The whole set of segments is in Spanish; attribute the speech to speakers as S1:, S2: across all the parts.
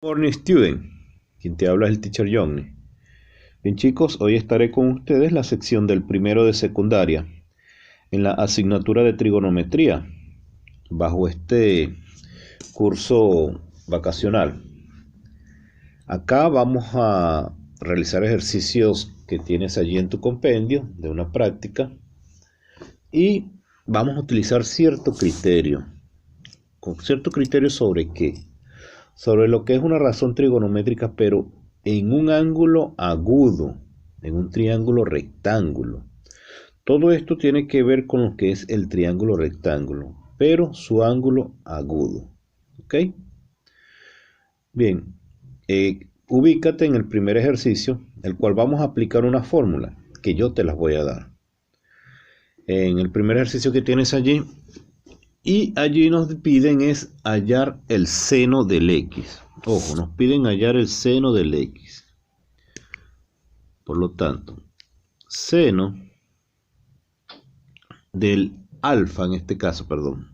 S1: Morning student, quien te habla es el teacher Johnny. Bien chicos, hoy estaré con ustedes la sección del primero de secundaria en la asignatura de trigonometría bajo este curso vacacional. Acá vamos a realizar ejercicios que tienes allí en tu compendio de una práctica y vamos a utilizar cierto criterio. ¿Con cierto criterio sobre qué? Sobre lo que es una razón trigonométrica, pero en un ángulo agudo, en un triángulo rectángulo. Todo esto tiene que ver con lo que es el triángulo rectángulo, pero su ángulo agudo. ¿Ok? Bien, ubícate en el primer ejercicio, el cual vamos a aplicar una fórmula que yo te las voy a dar. En el primer ejercicio que tienes allí, y allí nos piden es hallar el seno del X. Ojo, nos piden hallar el seno del X. Por lo tanto, seno del alfa en este caso, perdón.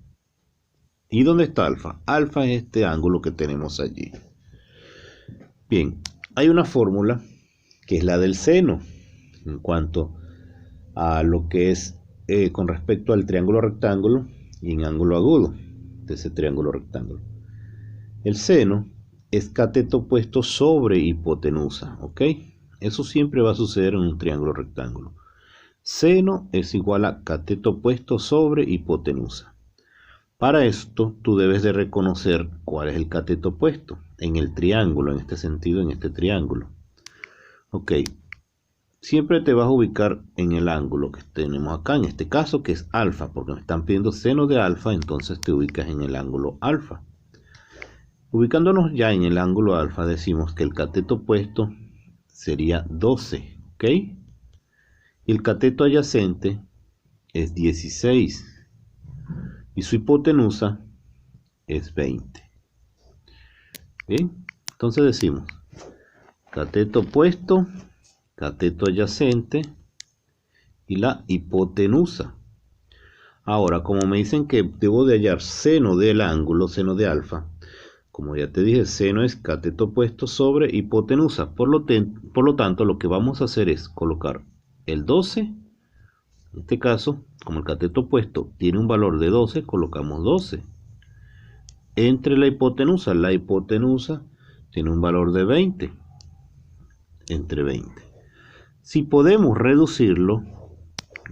S1: ¿Y dónde está alfa? Alfa es este ángulo que tenemos allí. Bien, hay una fórmula que es la del seno en cuanto a lo que es con respecto al triángulo rectángulo y en ángulo agudo de ese triángulo rectángulo. El seno es cateto opuesto sobre hipotenusa, ¿ok? Eso siempre va a suceder en un triángulo rectángulo. Seno es igual a cateto opuesto sobre hipotenusa. Para esto, tú debes de reconocer cuál es el cateto opuesto en el triángulo, en este sentido, en este triángulo. Ok, siempre te vas a ubicar en el ángulo que tenemos acá, en este caso, que es alfa, porque me están pidiendo seno de alfa, entonces te ubicas en el ángulo alfa. Ubicándonos ya en el ángulo alfa, decimos que el cateto opuesto sería 12, ¿ok? Y el cateto adyacente es 16. Y su hipotenusa es 20. Bien, entonces decimos cateto opuesto, cateto adyacente y la hipotenusa. Ahora, como me dicen que debo de hallar seno del ángulo, seno de alfa, como ya te dije, seno es cateto opuesto sobre hipotenusa. Por lo tanto, lo que vamos a hacer es colocar el 12. En este caso, como el cateto opuesto tiene un valor de 12, colocamos 12. Entre la hipotenusa tiene un valor de 20. Entre 20. Si podemos reducirlo,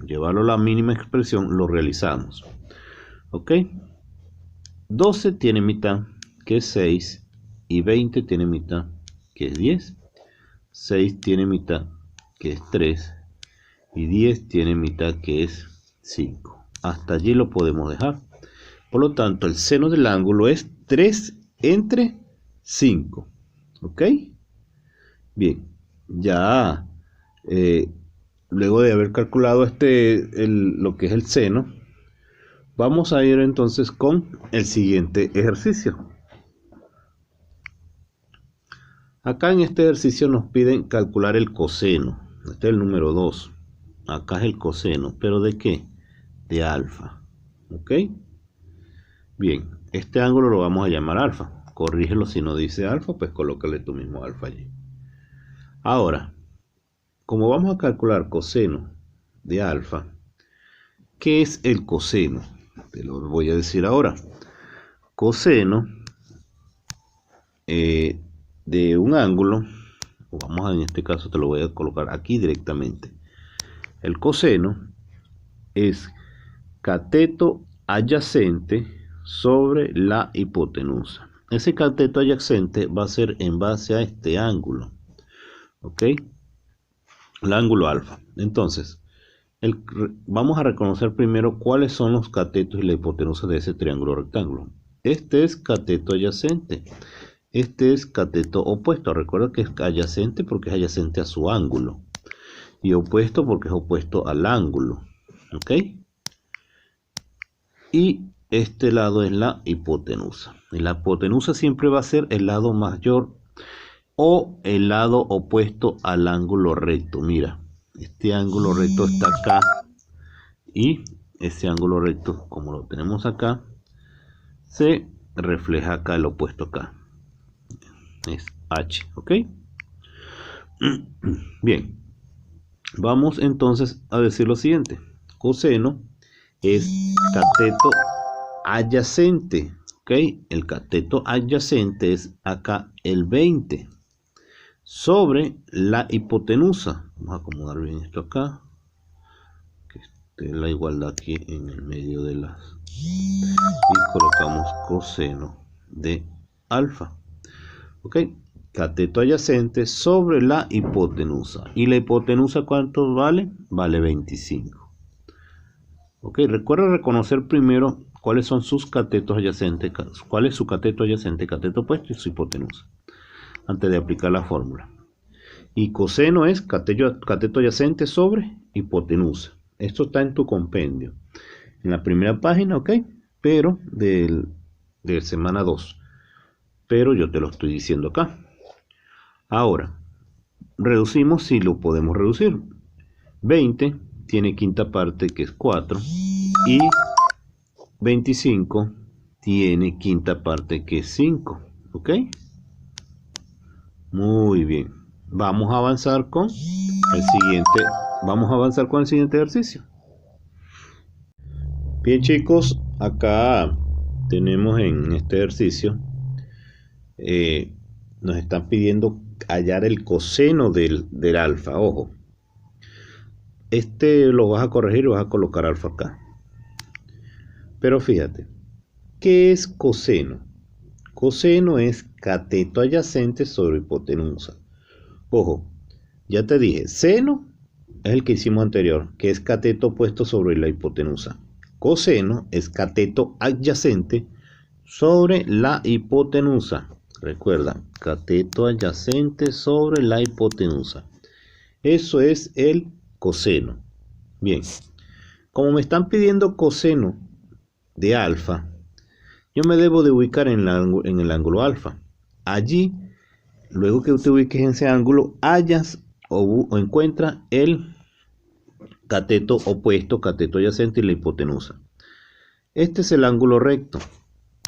S1: llevarlo a la mínima expresión, lo realizamos. ¿Ok? 12 tiene mitad, que es 6, y 20 tiene mitad, que es 10. 6 tiene mitad, que es 3, y 10 tiene mitad, que es 5. Hasta allí lo podemos dejar. Por lo tanto, el seno del ángulo es 3 entre 5. ¿Ok? Bien, ya luego de haber calculado lo que es el seno, vamos a ir entonces con el siguiente ejercicio. Acá en este ejercicio nos piden calcular el coseno. Este es el número 2. Acá es el coseno, ¿pero de qué? De alfa. ¿Ok? Bien, este ángulo lo vamos a llamar alfa. Corrígelo si no dice alfa, pues colócale tú mismo alfa allí. Ahora, como vamos a calcular coseno de alfa, ¿qué es el coseno? Te lo voy a decir ahora. Coseno de un ángulo, en este caso te lo voy a colocar aquí directamente. El coseno es cateto adyacente sobre la hipotenusa. Ese cateto adyacente va a ser en base a este ángulo, ¿ok? El ángulo alfa. Entonces, vamos a reconocer primero cuáles son los catetos y la hipotenusa de ese triángulo rectángulo. Este es cateto adyacente. Este es cateto opuesto. Recuerda que es adyacente porque es adyacente a su ángulo. Y opuesto porque es opuesto al ángulo. ¿Ok? Y este lado es la hipotenusa. Y la hipotenusa siempre va a ser el lado mayor o el lado opuesto al ángulo recto. Mira, este ángulo recto está acá. Y ese ángulo recto, como lo tenemos acá, se refleja acá, el opuesto acá. es h, ¿ok? Bien, vamos entonces a decir lo siguiente. Coseno es cateto adyacente, ¿ok? El cateto adyacente es acá el 20 sobre la hipotenusa. Vamos a acomodar bien esto acá, que esté la igualdad aquí en el medio de las, y colocamos coseno de alfa, ¿ok? Cateto adyacente sobre la hipotenusa. ¿Y la hipotenusa cuánto vale? Vale 25. Ok, recuerda reconocer primero cuáles son sus catetos adyacentes, cuál es su cateto adyacente, cateto opuesto y su hipotenusa, antes de aplicar la fórmula. Y coseno es cateto adyacente sobre hipotenusa. Esto está en tu compendio, en la primera página, ok, pero de semana 2. Pero yo te lo estoy diciendo acá. Ahora, reducimos si lo podemos reducir. 20 tiene quinta parte, que es 4, y 25 tiene quinta parte, que es 5, ¿ok? Muy bien. Vamos a avanzar con el siguiente ejercicio. Bien, chicos, acá tenemos en este ejercicio, nos están pidiendo hallar el coseno del alfa. Ojo, lo vas a corregir y vas a colocar alfa acá. Pero fíjate, ¿qué es coseno? Coseno es cateto adyacente sobre hipotenusa. Ojo, ya te dije, seno es el que hicimos anterior, que es cateto opuesto sobre la hipotenusa. Coseno es cateto adyacente sobre la hipotenusa. Recuerda, cateto adyacente sobre la hipotenusa. Eso es el coseno. Bien, como me están pidiendo coseno de alfa, yo me debo de ubicar en el ángulo alfa. Allí, luego que te ubiques en ese ángulo, hallas o encuentras el cateto opuesto, cateto adyacente y la hipotenusa. Este es el ángulo recto.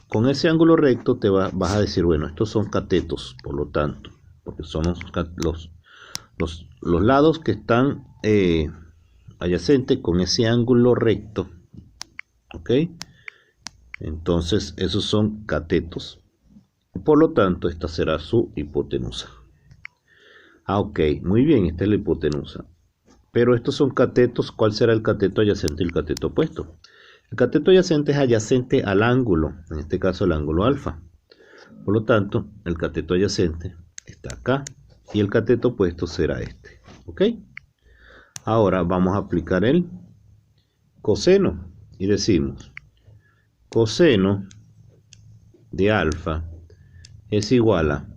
S1: Con ese ángulo recto vas a decir, bueno, estos son catetos, por lo tanto, porque son los lados que están adyacentes con ese ángulo recto, ¿ok? Entonces esos son catetos, por lo tanto esta será su hipotenusa. Ok, muy bien, esta es la hipotenusa. Pero estos son catetos. ¿Cuál será el cateto adyacente y el cateto opuesto? El cateto adyacente es adyacente al ángulo, en este caso el ángulo alfa. Por lo tanto, el cateto adyacente está acá y el cateto opuesto será este. ¿Ok? Ahora vamos a aplicar el coseno y decimos coseno de alfa es igual a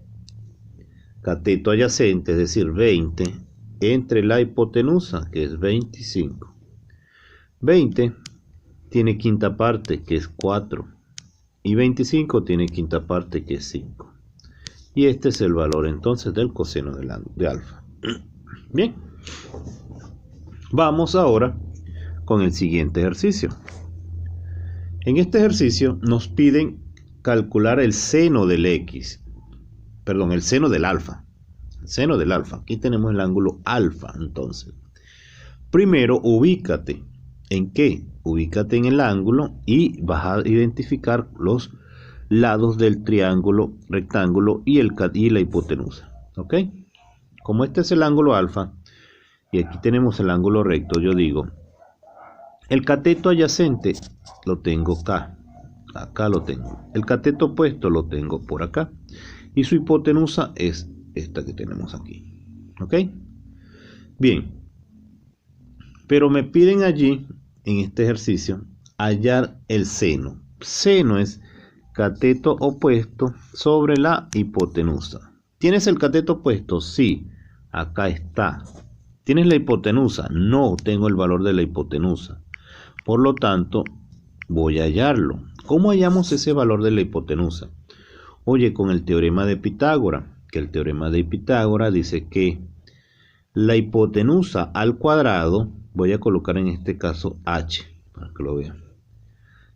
S1: cateto adyacente, es decir, 20, entre la hipotenusa, que es 25. 20 tiene quinta parte, que es 4, y 25 tiene quinta parte, que es 5. Y este es el valor entonces del coseno de alfa. Bien, vamos ahora con el siguiente ejercicio. En este ejercicio nos piden calcular el seno del x, perdón, el seno del alfa. El seno del alfa. Aquí tenemos el ángulo alfa, entonces. Primero, ubícate. ¿En qué? Ubícate en el ángulo y vas a identificar los lados del triángulo, rectángulo y la hipotenusa. ¿Ok? Como este es el ángulo alfa y aquí tenemos el ángulo recto, yo digo, el cateto adyacente lo tengo acá. Acá lo tengo. El cateto opuesto lo tengo por acá. Y su hipotenusa es esta que tenemos aquí. ¿Ok? Bien. Pero me piden allí, en este ejercicio, hallar el seno. Seno es cateto opuesto sobre la hipotenusa. ¿Tienes el cateto opuesto? Sí. Acá está. ¿Tienes la hipotenusa? No tengo el valor de la hipotenusa. Por lo tanto, voy a hallarlo. ¿Cómo hallamos ese valor de la hipotenusa? Oye, con el teorema de Pitágoras, que el teorema de Pitágoras dice que la hipotenusa al cuadrado, voy a colocar en este caso h, para que lo vean.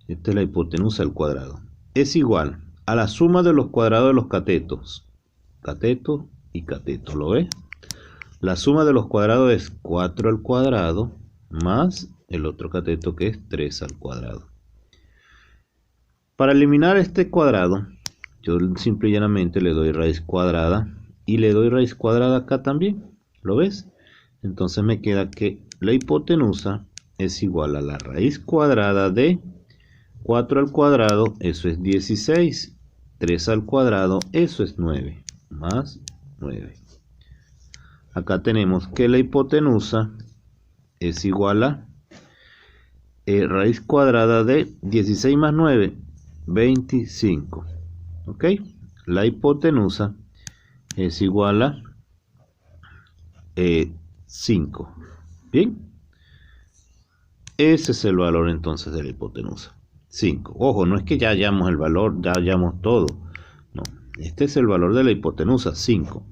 S1: Esta es la hipotenusa al cuadrado. Es igual a la suma de los cuadrados de los catetos. cateto y cateto, ¿lo ves? La suma de los cuadrados es 4 al cuadrado más el otro cateto que es 3 al cuadrado. Para eliminar este cuadrado, yo simple y llanamente le doy raíz cuadrada y le doy raíz cuadrada acá también, ¿lo ves? Entonces me queda que la hipotenusa es igual a la raíz cuadrada de 4 al cuadrado, eso es 16, 3 al cuadrado, eso es 9, más 9. Acá tenemos que la hipotenusa es igual a raíz cuadrada de 16 más 9, 25. ¿Ok? La hipotenusa es igual a 5. ¿Bien? Ese es el valor entonces de la hipotenusa. 5. Ojo, no es que ya hallamos el valor, ya hallamos todo. No, este es el valor de la hipotenusa, 5.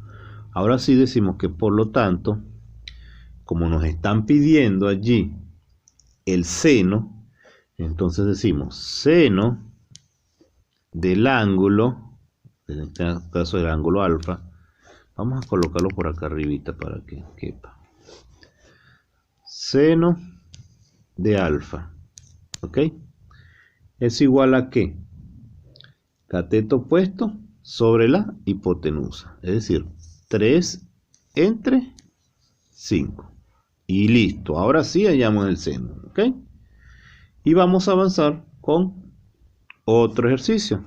S1: Ahora sí decimos que por lo tanto, como nos están pidiendo allí el seno, entonces decimos seno del ángulo, en este caso del ángulo alfa, vamos a colocarlo por acá arribita para que quepa. Seno de alfa, ¿ok? Es igual a ¿qué? Cateto opuesto sobre la hipotenusa, es decir, 3 entre 5. Y listo, ahora sí hallamos el seno, ¿ok? Y vamos a avanzar con otro ejercicio.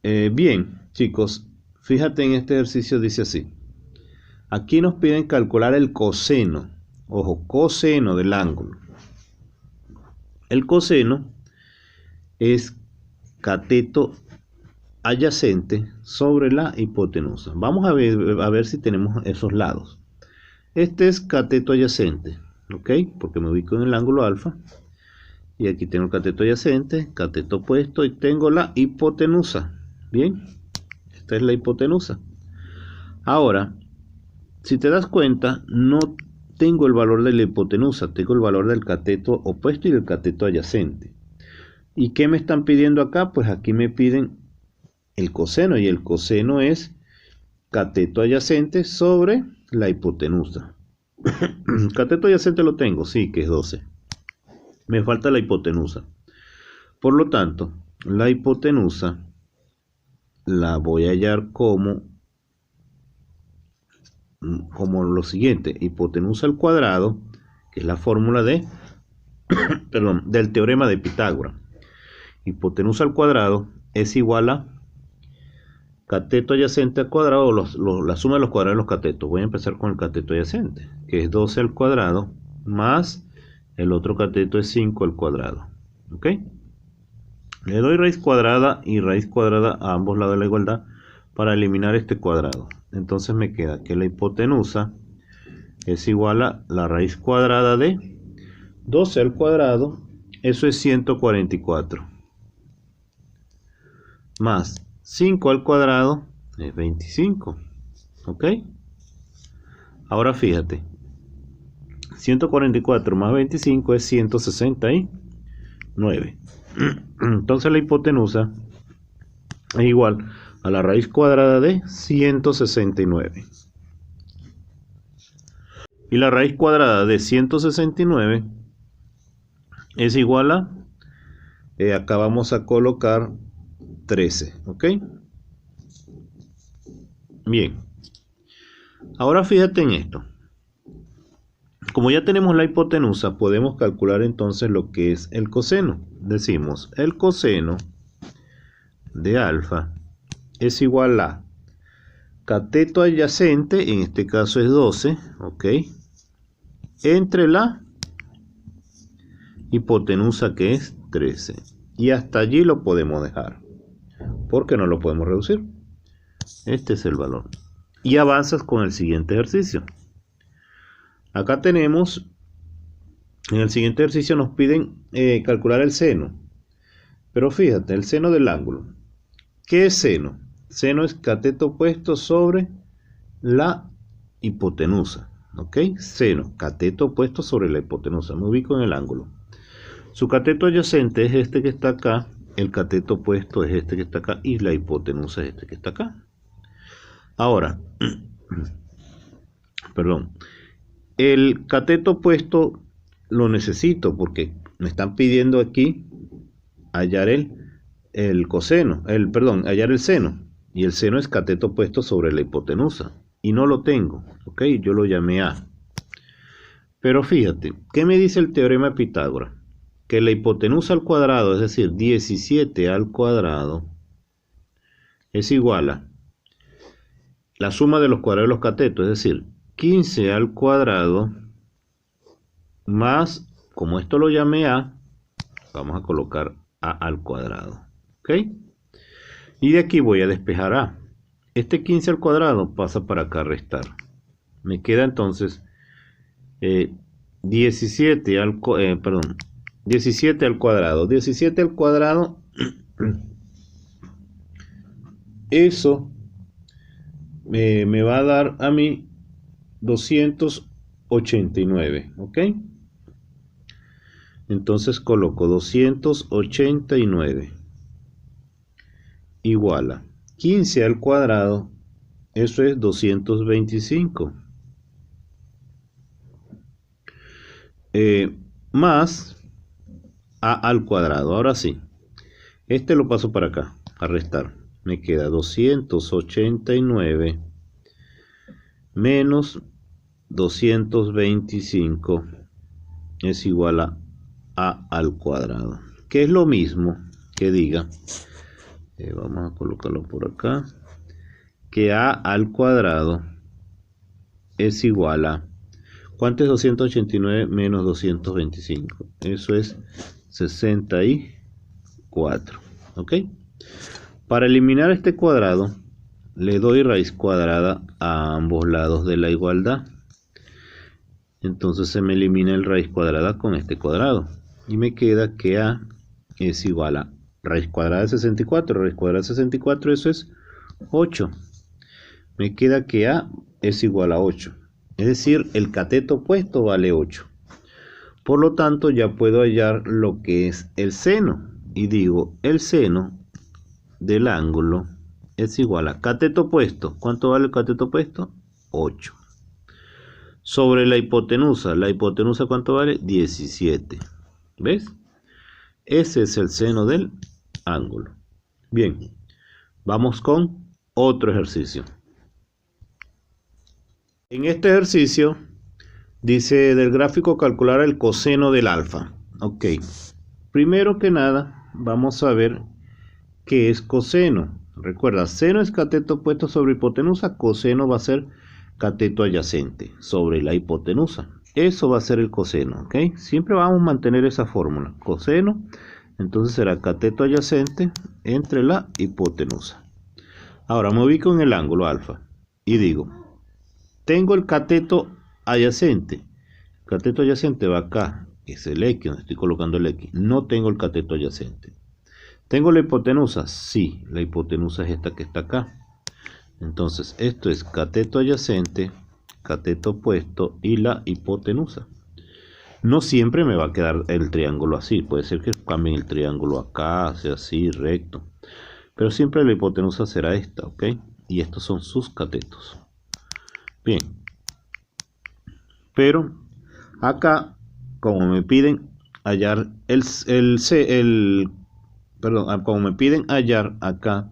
S1: Bien, chicos, fíjate en este ejercicio, dice así. Aquí nos piden calcular el coseno, ojo, coseno del ángulo. El coseno es cateto adyacente sobre la hipotenusa. Vamos a ver si tenemos esos lados. Este es cateto adyacente, ¿ok? Porque me ubico en el ángulo alfa. Y aquí tengo el cateto adyacente, cateto opuesto y tengo la hipotenusa. Bien, esta es la hipotenusa. Ahora, si te das cuenta, no tengo el valor de la hipotenusa, tengo el valor del cateto opuesto y del cateto adyacente. ¿Y qué me están pidiendo acá? Pues aquí me piden el coseno, y el coseno es cateto adyacente sobre la hipotenusa. Cateto adyacente lo tengo, sí, que es 12. Me falta la hipotenusa. Por lo tanto, la hipotenusa la voy a hallar como lo siguiente: hipotenusa al cuadrado, que es la fórmula de del teorema de Pitágoras. Hipotenusa al cuadrado es igual a cateto adyacente al cuadrado, la suma de los cuadrados de los catetos. Voy a empezar con el cateto adyacente, que es 12 al cuadrado, más el otro cateto es 5 al cuadrado. ¿Ok? Le doy raíz cuadrada y raíz cuadrada a ambos lados de la igualdad para eliminar este cuadrado. Entonces me queda que la hipotenusa es igual a la raíz cuadrada de 12 al cuadrado, eso es 144, más 5 al cuadrado es 25. ¿Ok? Ahora fíjate, 144 más 25 es 169. Entonces la hipotenusa es igual a la raíz cuadrada de 169. Y la raíz cuadrada de 169 es igual a, acá vamos a colocar 13, ¿ok? Bien. Ahora fíjate en esto. Como ya tenemos la hipotenusa, podemos calcular entonces lo que es el coseno. Decimos, el coseno de alfa es igual a cateto adyacente, en este caso es 12, ¿ok? Entre la hipotenusa, que es 13. Y hasta allí lo podemos dejar, porque no lo podemos reducir. Este es el valor. Y avanzas con el siguiente ejercicio. Acá tenemos, en el siguiente ejercicio nos piden calcular el seno. Pero fíjate, el seno del ángulo. ¿Qué es seno? Seno es cateto opuesto sobre la hipotenusa. ¿Ok? Seno, cateto opuesto sobre la hipotenusa. Me ubico en el ángulo. Su cateto adyacente es este que está acá, el cateto opuesto es este que está acá y la hipotenusa es este que está acá. Ahora, perdón, el cateto opuesto lo necesito porque me están pidiendo aquí hallar el coseno, hallar el seno. Y el seno es cateto opuesto sobre la hipotenusa. Y no lo tengo, ¿ok? Yo lo llamé A. Pero fíjate, ¿qué me dice el teorema de Pitágoras? Que la hipotenusa al cuadrado, es decir, 17 al cuadrado, es igual a la suma de los cuadrados de los catetos, es decir, 15 al cuadrado más, como esto lo llamé A, vamos a colocar A al cuadrado, ¿ok? Y de aquí voy a despejar A. Este 15 al cuadrado pasa para acá a restar. Me queda entonces 17 al cuadrado. 17 al cuadrado, eso me va a dar a mí 289, ¿ok? Entonces coloco 289 igual a 15 al cuadrado, eso es 225. Más A al cuadrado. Ahora sí, este lo paso para acá, a restar. Me queda 289 menos 225 es igual a al cuadrado, que es lo mismo que diga, vamos a colocarlo por acá, que A al cuadrado es igual a, ¿cuánto es 289 menos 225? Eso es 64, ¿ok? Para eliminar este cuadrado, le doy raíz cuadrada a ambos lados de la igualdad. Entonces se me elimina el raíz cuadrada con este cuadrado. Y me queda que A es igual a raíz cuadrada de 64. Raíz cuadrada de 64, eso es 8. Me queda que A es igual a 8. Es decir, el cateto opuesto vale 8. Por lo tanto, ya puedo hallar lo que es el seno. Y digo, el seno del ángulo es igual a cateto opuesto. ¿Cuánto vale el cateto opuesto? 8. Sobre la hipotenusa ¿cuánto vale? 17. ¿Ves? Ese es el seno del ángulo. Bien, vamos con otro ejercicio. En este ejercicio dice del gráfico calcular el coseno del alfa. Ok, primero que nada vamos a ver qué es coseno. Recuerda, seno es cateto opuesto sobre hipotenusa, coseno va a ser cateto adyacente sobre la hipotenusa. Eso va a ser el coseno, ¿ok? Siempre vamos a mantener esa fórmula. Coseno, entonces será cateto adyacente entre la hipotenusa. Ahora me ubico en el ángulo alfa y digo, tengo el cateto adyacente. El cateto adyacente va acá, que es el X, donde estoy colocando el X. No tengo el cateto adyacente. ¿Tengo la hipotenusa? Sí, la hipotenusa es esta que está acá. Entonces, esto es cateto adyacente, cateto opuesto y la hipotenusa. No siempre me va a quedar el triángulo así. Puede ser que cambien el triángulo acá, sea así, recto. Pero siempre la hipotenusa será esta, ¿ok? Y estos son sus catetos. Bien. Pero acá, como me piden hallar como me piden hallar acá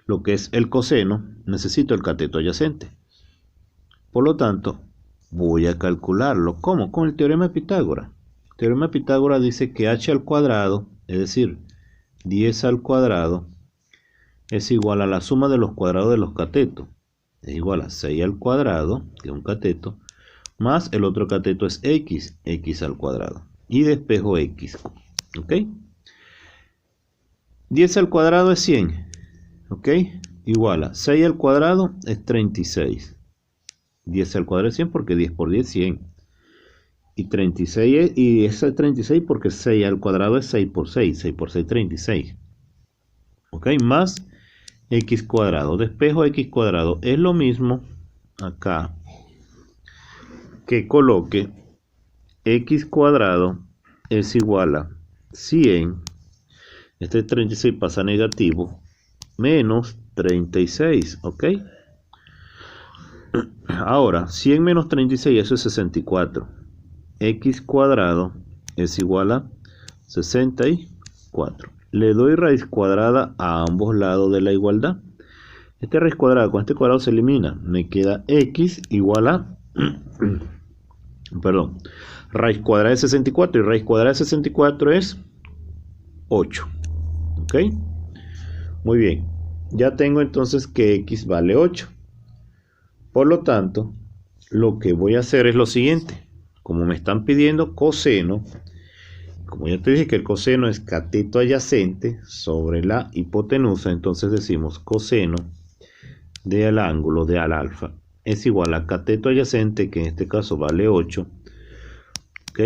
S1: lo que es el coseno, necesito el cateto adyacente. Por lo tanto, voy a calcularlo. ¿Cómo? Con el teorema de Pitágoras. El teorema de Pitágoras dice que h al cuadrado, es decir, 10 al cuadrado, es igual a la suma de los cuadrados de los catetos. Es igual a 6 al cuadrado, que es un cateto, más el otro cateto es x, x al cuadrado. Y despejo x. ¿Ok? 10 al cuadrado es 100. ¿Ok? Igual a 6 al cuadrado es 36. 10 al cuadrado es 100 porque 10 por 10 es 100. Y 36 y ese es 36 porque 6 al cuadrado es 6 por 6. 6 por 6 36. ¿Ok? Más x cuadrado. Despejo x cuadrado. Es lo mismo acá que coloque x cuadrado es igual a 100. Este 36 pasa a negativo, menos 36, ¿ok? Ahora, 100 menos 36, eso es 64. X cuadrado es igual a 64. Le doy raíz cuadrada a ambos lados de la igualdad. Este raíz cuadrada con este cuadrado se elimina. Me queda X igual a... perdón. Raíz cuadrada de 64 y raíz cuadrada de 64 es 8. ¿Ok? Muy bien. Ya tengo entonces que X vale 8. Por lo tanto, lo que voy a hacer es lo siguiente. Como me están pidiendo coseno, como ya te dije que el coseno es cateto adyacente sobre la hipotenusa, entonces decimos coseno del ángulo de al alfa es igual a cateto adyacente, que en este caso vale 8, ¿ok?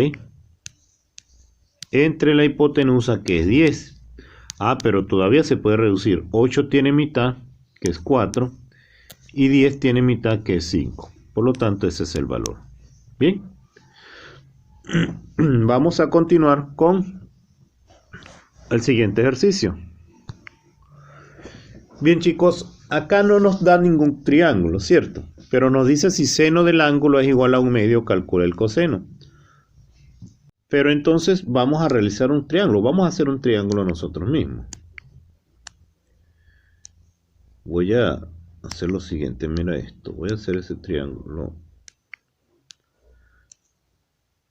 S1: Entre la hipotenusa, que es 10. Pero todavía se puede reducir. 8 tiene mitad, que es 4, y 10 tiene mitad, que es 5. Por lo tanto, ese es el valor. Bien. Vamos a continuar con el siguiente ejercicio. Bien, chicos, acá no nos da ningún triángulo, ¿cierto? Pero nos dice si seno del ángulo es igual a 1/2, calcula el coseno. Pero entonces vamos a realizar un triángulo. Vamos a hacer un triángulo nosotros mismos. Voy a hacer lo siguiente, mira esto. Voy a hacer ese triángulo.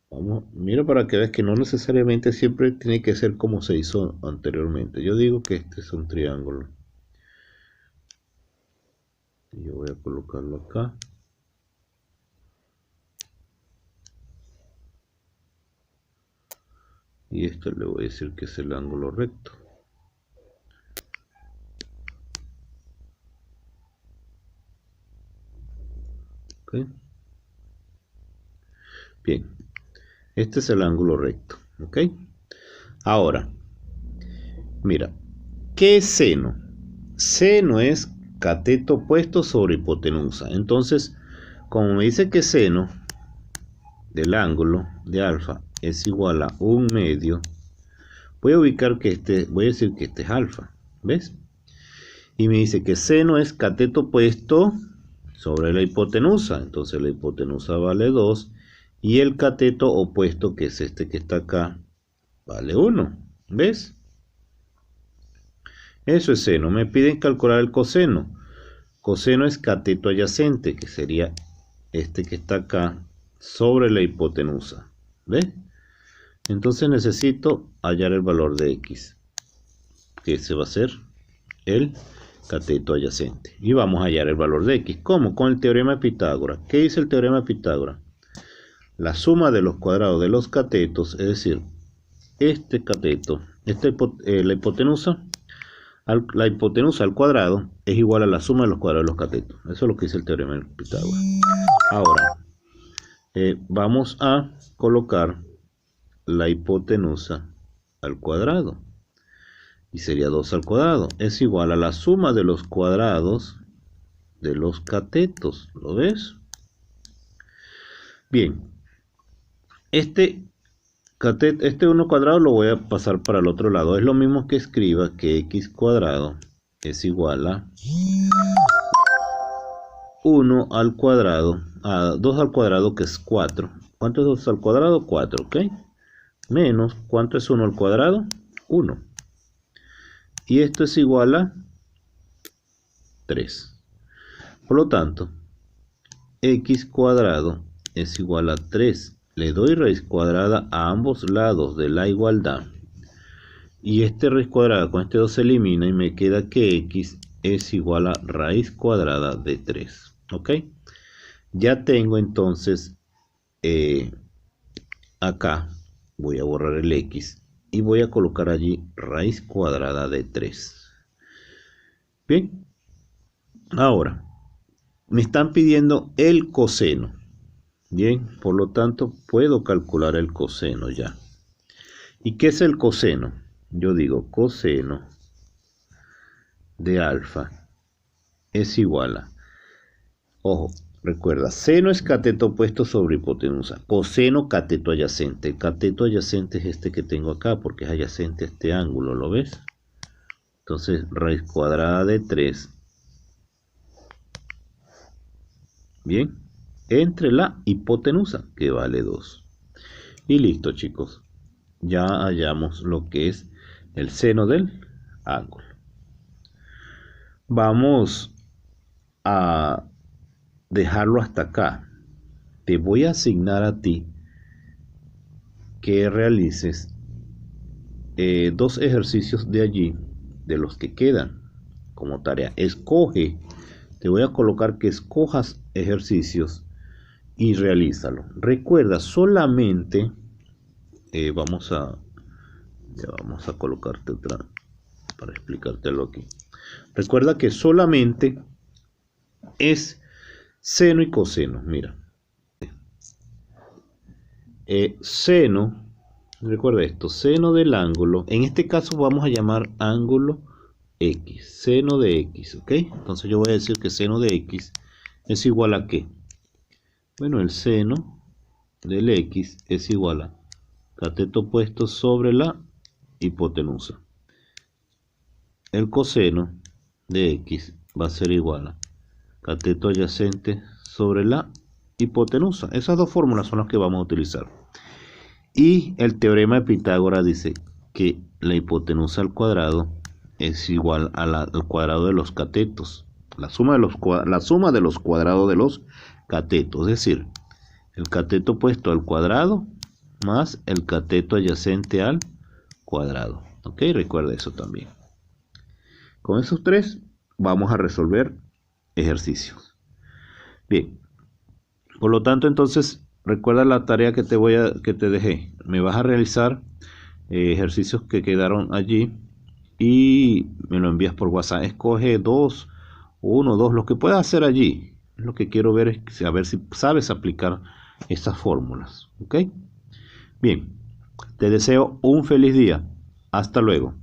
S1: Vamos, mira, para que veas que no necesariamente siempre tiene que ser como se hizo anteriormente. Yo digo que este es un triángulo. Y yo voy a colocarlo acá. Y esto le voy a decir que es el ángulo recto. ¿Ok? Bien. Este es el ángulo recto. ¿Ok? Ahora, mira, ¿qué es seno? Seno es cateto opuesto sobre hipotenusa. Entonces, como me dice que seno del ángulo de alfa es igual a 1/2, voy a ubicar que voy a decir que este es alfa, ¿ves? Y me dice que seno es cateto opuesto sobre la hipotenusa, entonces la hipotenusa vale 2 y el cateto opuesto, que es este que está acá, vale 1, ¿ves? Eso es seno. Me piden calcular el coseno. Coseno es cateto adyacente, que sería este que está acá, sobre la hipotenusa, ¿ves? Entonces necesito hallar el valor de X, que ese va a ser el cateto adyacente. Y vamos a hallar el valor de X. ¿Cómo? Con el teorema de Pitágoras. ¿Qué dice el teorema de Pitágoras? La suma de los cuadrados de los catetos, es decir, este cateto, la hipotenusa al cuadrado es igual a la suma de los cuadrados de los catetos. Eso es lo que dice el teorema de Pitágoras. Ahora, vamos a colocar la hipotenusa al cuadrado. Y sería 2 al cuadrado. Es igual a la suma de los cuadrados de los catetos. ¿Lo ves? Bien. Este 1 cuadrado lo voy a pasar para el otro lado. Es lo mismo que escriba que x cuadrado es igual a 1 al cuadrado, a 2 al cuadrado, que es 4. ¿Cuánto es 2 al cuadrado? 4, ¿ok? Menos, ¿cuánto es 1 al cuadrado? 1. Y esto es igual a 3. Por lo tanto, x cuadrado es igual a 3. Le doy raíz cuadrada a ambos lados de la igualdad. Y este raíz cuadrada con este 2 se elimina y me queda que x es igual a raíz cuadrada de 3. ¿Ok? Ya tengo entonces acá, voy a borrar el x y voy a colocar allí raíz cuadrada de 3. Bien. Ahora, me están pidiendo el coseno. Bien, por lo tanto, puedo calcular el coseno ya. ¿Y qué es el coseno? Yo digo coseno de alfa es igual a... Ojo, recuerda, seno es cateto opuesto sobre hipotenusa. Coseno, cateto adyacente. El cateto adyacente es este que tengo acá, porque es adyacente a este ángulo, ¿lo ves? Entonces, raíz cuadrada de 3. Bien, entre la hipotenusa, que vale 2. Y listo, chicos. Ya hallamos lo que es el seno del ángulo. Vamos a dejarlo hasta acá. Te voy a asignar a ti que realices 2 ejercicios de allí, de los que quedan como tarea. Escoge, te voy a colocar que escojas ejercicios y realízalo. Recuerda, solamente vamos a colocarte otra para explicártelo aquí. Recuerda que solamente es seno y coseno. Mira, seno, recuerda esto, seno del ángulo, en este caso vamos a llamar ángulo X, seno de X, ¿ok? Entonces yo voy a decir que seno de X es igual a ¿qué? Bueno, el seno del X es igual a cateto opuesto sobre la hipotenusa. El coseno de X va a ser igual a cateto adyacente sobre la hipotenusa. Esas dos fórmulas son las que vamos a utilizar. Y el teorema de Pitágoras dice que la hipotenusa al cuadrado es igual a al cuadrado de los catetos. La suma de los cuadrados de los catetos. Es decir, el cateto opuesto al cuadrado más el cateto adyacente al cuadrado. Ok, recuerda eso también. Con esos 3 vamos a resolver ejercicios. Bien, por lo tanto, entonces, recuerda la tarea que te dejé. Me vas a realizar ejercicios que quedaron allí y me lo envías por WhatsApp. Escoge 2, 1, 2, lo que puedas hacer allí. Lo que quiero ver es saber si sabes aplicar estas fórmulas. ¿Ok? Bien, te deseo un feliz día. Hasta luego.